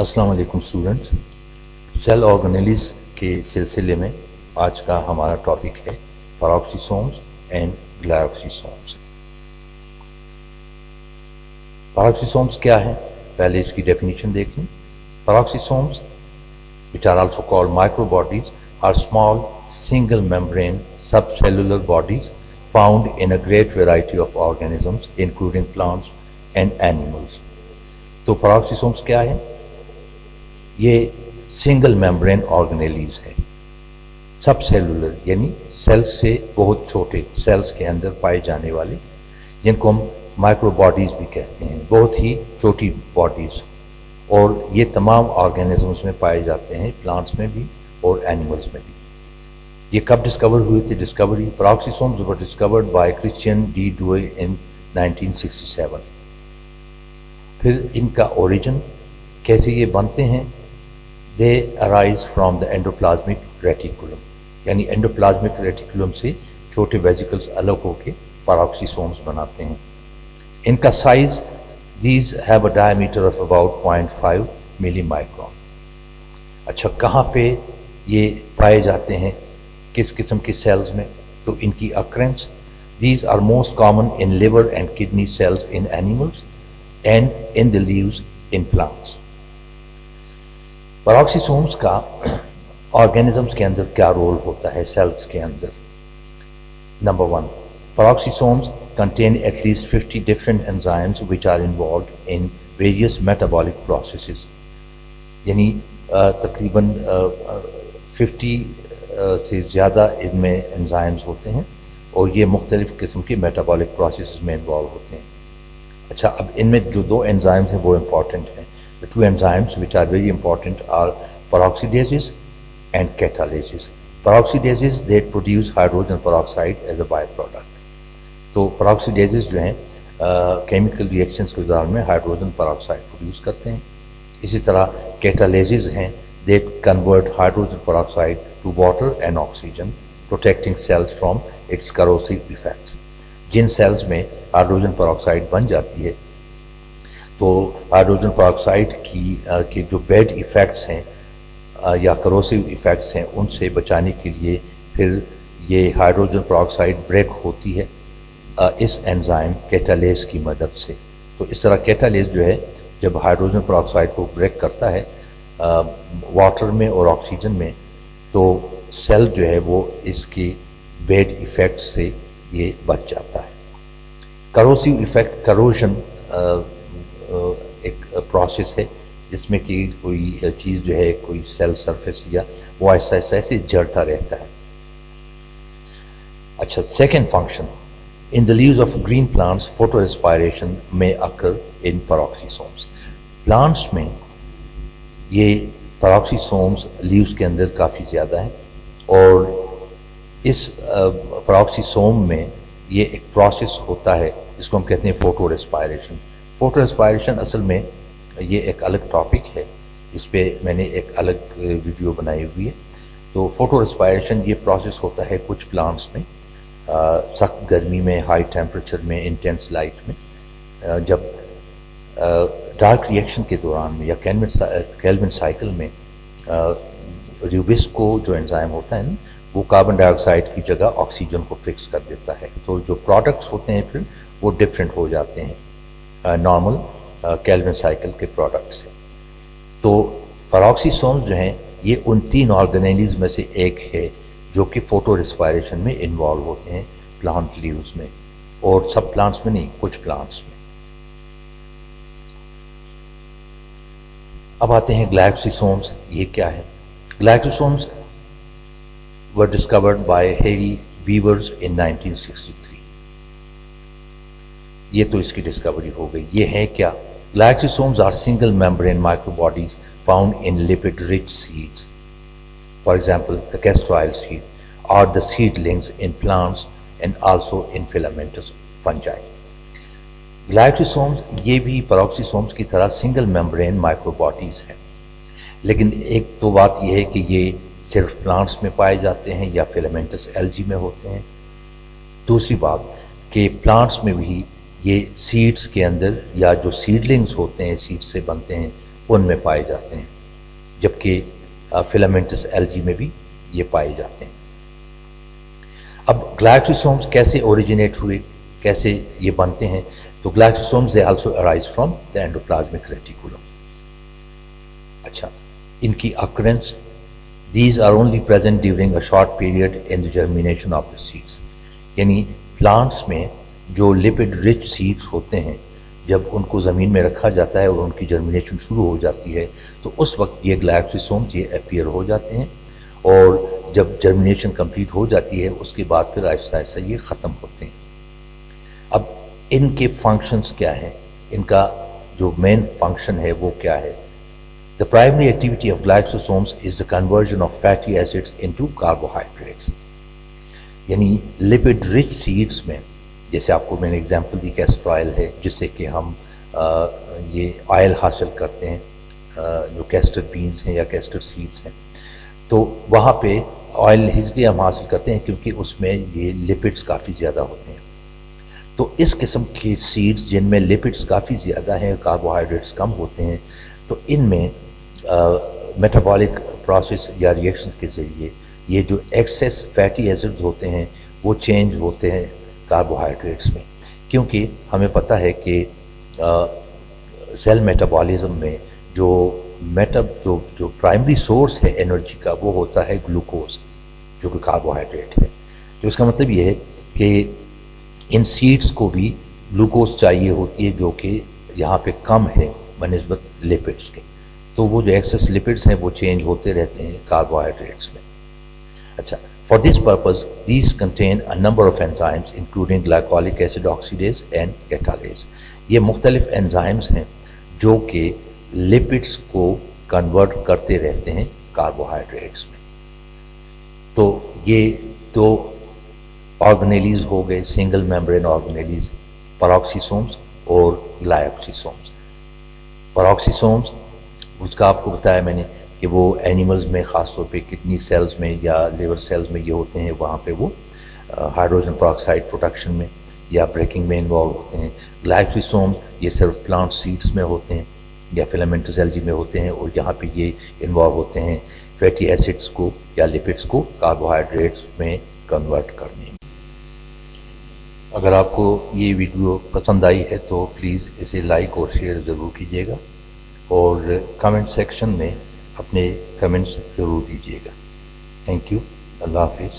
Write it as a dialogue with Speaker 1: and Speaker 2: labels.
Speaker 1: अस्सलाम वालेकुम students. Cell organelles के सिलसिले में आज का हमारा टॉपिक है पेरोक्सिसोम्स एंड ग्लाइकोसिसोम्स। पेरोक्सिसोम्स क्या है, पहले इसकी डेफिनेशन देख लें। Peroxisomes, which are also called microbodies, are small single membrane subcellular bodies found in a great variety of organisms including plants and animals। तो पेरोक्सिसोम्स क्या है? ये सिंगल मेम्ब्रेन ऑर्गेनेलीज है, सब सेलुलर यानी सेल्स से बहुत छोटे सेल्स के अंदर पाए जाने वाले, जिनको हम माइक्रोबॉडीज भी कहते हैं, बहुत ही छोटी बॉडीज। और ये तमाम ऑर्गेनिजम्स में पाए जाते हैं, प्लांट्स में भी और एनिमल्स में भी। ये कब डिस्कवर हुए थे? Discovery peroxisomes were discovered by Christian de Duve in 1967। फिर इनका ओरिजिन, कैसे ये बनते हैं? They arise from the endoplasmic reticulum, यानी एंडोप्लाज्मिक रेटिकुलम से छोटे वेसिकल्स अलग होकर पेरोक्सिसोम्स बनाते हैं। इनका size, these have a diameter of about 0.5 millimicron. अच्छा, कहाँ पे ये पाए जाते हैं, किस किस्म की सेल्स में? तो इनकी occurrences, these are most common in liver and kidney cells in animals and in the leaves in plants। Peroxisomes का ऑर्गेनिजम्स के अंदर क्या रोल होता है सेल्स के अंदर? Number 1, peroxisomes contain at least 50 different enzymes which are involved in various metabolic processes। यानी तकरीबन 50 से ज़्यादा इनमें एंजाइम्स होते हैं और ये मुख्तलिफ़ किस्म की मेटाबॉलिक प्रोसेसेस में इन्वॉल्व होते हैं। अच्छा, अब इनमें जो दो एंजाइम्स हैं वो इम्पॉर्टेंट हैं। The two enzymes which are very important are peroxidases and catalases। peroxidases they produce hydrogen peroxide as a byproduct। तो peroxidases जो हैं केमिकल रिएक्शंस के दौरान में हाइड्रोजन पेरोक्साइड प्रोड्यूस करते हैं। इसी तरह कैटालेजेस हैं, they convert hydrogen peroxide to water and oxygen, protecting cells from its corrosive effects. जिन सेल्स में हाइड्रोजन पेरोक्साइड बन जाती है, तो हाइड्रोजन पेरोक्साइड की जो बैड इफ़ेक्ट्स हैं या करोसिव इफ़ेक्ट्स हैं, उनसे बचाने के लिए फिर ये हाइड्रोजन पेरोक्साइड ब्रेक होती है इस एंजाइम कैटालेज की मदद से। तो इस तरह कैटालेज जो है, जब हाइड्रोजन पेरोक्साइड को ब्रेक करता है वाटर में और ऑक्सीजन में, तो सेल जो है वो इसकी बैड इफ़ेक्ट से ये बच जाता है। करोसिव इफ़ेक्ट, करोजन एक प्रोसेस है जिसमें कि कोई चीज़ जो है, कोई सेल सरफेस या वो ऐसा ऐसे जड़ता रहता है। अच्छा, second function, in the leaves of green plants photorespiration may occur in peroxisomes। plants में ये peroxisomes leaves के अंदर काफ़ी ज़्यादा हैं और इस peroxisome में ये एक प्रोसेस होता है जिसको हम कहते हैं फोटोरेस्पायरेशन। फोटोरेस्पायरेशन असल में ये एक अलग टॉपिक है, इस पर मैंने एक अलग वीडियो बनाई हुई है। तो फोटोरेस्पायरेशन ये प्रोसेस होता है कुछ प्लांट्स में, सख्त गर्मी में, हाई टेम्परेचर में, इंटेंस लाइट में, जब डार्क रिएक्शन के दौरान में या केल्विन साइकिल में र्यूबिस्को जो एंजाइम होता है ना, वो कार्बन डाइऑक्साइड की जगह ऑक्सीजन को फिक्स कर देता है। तो जो प्रोडक्ट्स होते हैं फिर वो डिफरेंट हो जाते हैं नॉर्मल केल्विन साइकिल के प्रोडक्ट से। तो पेरोक्सिसोम्स जो हैं, ये उन 3 ऑर्गेनेलीज में से एक है जो कि फोटो रेस्पायरेशन में इन्वॉल्व होते हैं प्लांट लीव्स में, और सब प्लांट्स में नहीं, कुछ प्लांट्स में। अब आते हैं ग्लाइकोसिसोम्स। ये क्या है? Glyoxysomes were discovered by Harry Beevers in 1963। ये तो इसकी डिस्कवरी हो गई। ये है क्या? Glyoxysomes are single membrane microbodies found in lipid rich seeds. For example, the castor seed or the seedlings in plants and also in filamentous fungi। ग्लाइकोसोम्स ये भी पेरोक्सिसोम्स की तरह सिंगल मेम्ब्रेन माइक्रोबॉडीज हैं, लेकिन एक तो बात यह है कि ये सिर्फ प्लांट्स में पाए जाते हैं या फिलामेंटस एल्गी में होते हैं। दूसरी बात कि प्लांट्स में भी ये सीड्स के अंदर या जो सीडलिंग्स होते हैं सीड्स से बनते हैं उन में पाए जाते हैं, जबकि फिलामेंटस एल्गी में भी ये पाए जाते हैं। अब ग्लाइकोसोम्स कैसे ओरिजिनेट हुए, कैसे ये बनते हैं? तो glyoxysomes they also arise from the endoplasmic reticulum. अच्छा, इनकी occurrence, these are only present during a short period in the germination of the seeds। यानी प्लांट्स में जो लिपिड रिच सीड्स होते हैं, जब उनको ज़मीन में रखा जाता है और उनकी जर्मिनेशन शुरू हो जाती है तो उस वक्त ये ग्लाइकोसोम्स ये अपीयर हो जाते हैं, और जब जर्मिनेशन कंप्लीट हो जाती है उसके बाद फिर आहिस्ता आहिस्ता ये ख़त्म होते हैं। अब इनके फंक्शंस क्या हैं, इनका जो मेन फंक्शन है वो क्या है? The primary activity of glycosomes is the conversion of fatty acids into carbohydrates। यानी लिपिड रिच सीड्स में, जैसे आपको मैंने एग्जांपल दी कैस्टर ऑयल है, जिससे कि हम ये ऑयल हासिल करते हैं, जो कैस्टर बीन्स हैं या कैस्टर सीड्स हैं, तो वहाँ पे ऑयल इसलिए हम हासिल करते हैं क्योंकि उसमें ये लिपिड्स काफ़ी ज़्यादा होते हैं। तो इस किस्म के सीड्स जिनमें लिपिड्स काफ़ी ज़्यादा हैं, कार्बोहाइड्रेट्स कम होते हैं, तो इनमें मेटाबॉलिक प्रोसेस या रिएक्शंस के ज़रिए ये जो एक्सेस फैटी एसिड्स होते हैं वो चेंज होते हैं कार्बोहाइड्रेट्स में, क्योंकि हमें पता है कि सेल मेटाबॉलिज्म में जो प्राइमरी सोर्स है एनर्जी का वो होता है ग्लूकोज, जो कि कार्बोहाइड्रेट है। तो इसका मतलब ये है कि इन सीड्स को भी ग्लूकोज चाहिए होती है, जो कि यहाँ पे कम है बनिस्बत लिपिड्स के। तो वो जो एक्सेस लिपिड्स हैं वो चेंज होते रहते हैं कार्बोहाइड्रेट्स में। अच्छा, for this purpose these contain a number of enzymes including glycolic acid oxidase and catalase. ये मुख्तलिफ एंजाइम्स हैं जो कि लिपिड्स को कन्वर्ट करते रहते हैं कार्बोहाइड्रेट्स में। तो ये दो ऑर्गेनेलीज हो गए, सिंगल मेम्ब्रेन ऑर्गेनेलीज, पेरोक्सीसोम्स और ग्लाइकोसोम्स। पेरोक्सीसोम्स, उसका आपको बताया मैंने कि वो एनिमल्स में ख़ास तौर पे किडनी सेल्स में या लिवर सेल्स में ये होते हैं, वहाँ पे वो हाइड्रोजन पेरोक्साइड प्रोडक्शन में या ब्रेकिंग में इन्वॉल्व होते हैं। ग्लाइकोसोम्स ये सिर्फ प्लांट सीड्स में होते हैं या फिलामेंटस एल्गी में होते हैं, और यहाँ पे ये इन्वॉल्व होते हैं फैटी एसिड्स को या लिपिड्स को कार्बोहाइड्रेट्स में कन्वर्ट करने में। अगर आपको ये वीडियो पसंद आई है तो प्लीज़ इसे लाइक और शेयर ज़रूर कीजिएगा, और कमेंट सेक्शन में अपने कमेंट्स ज़रूर दीजिएगा। Thank you. अल्लाह हाफिज़।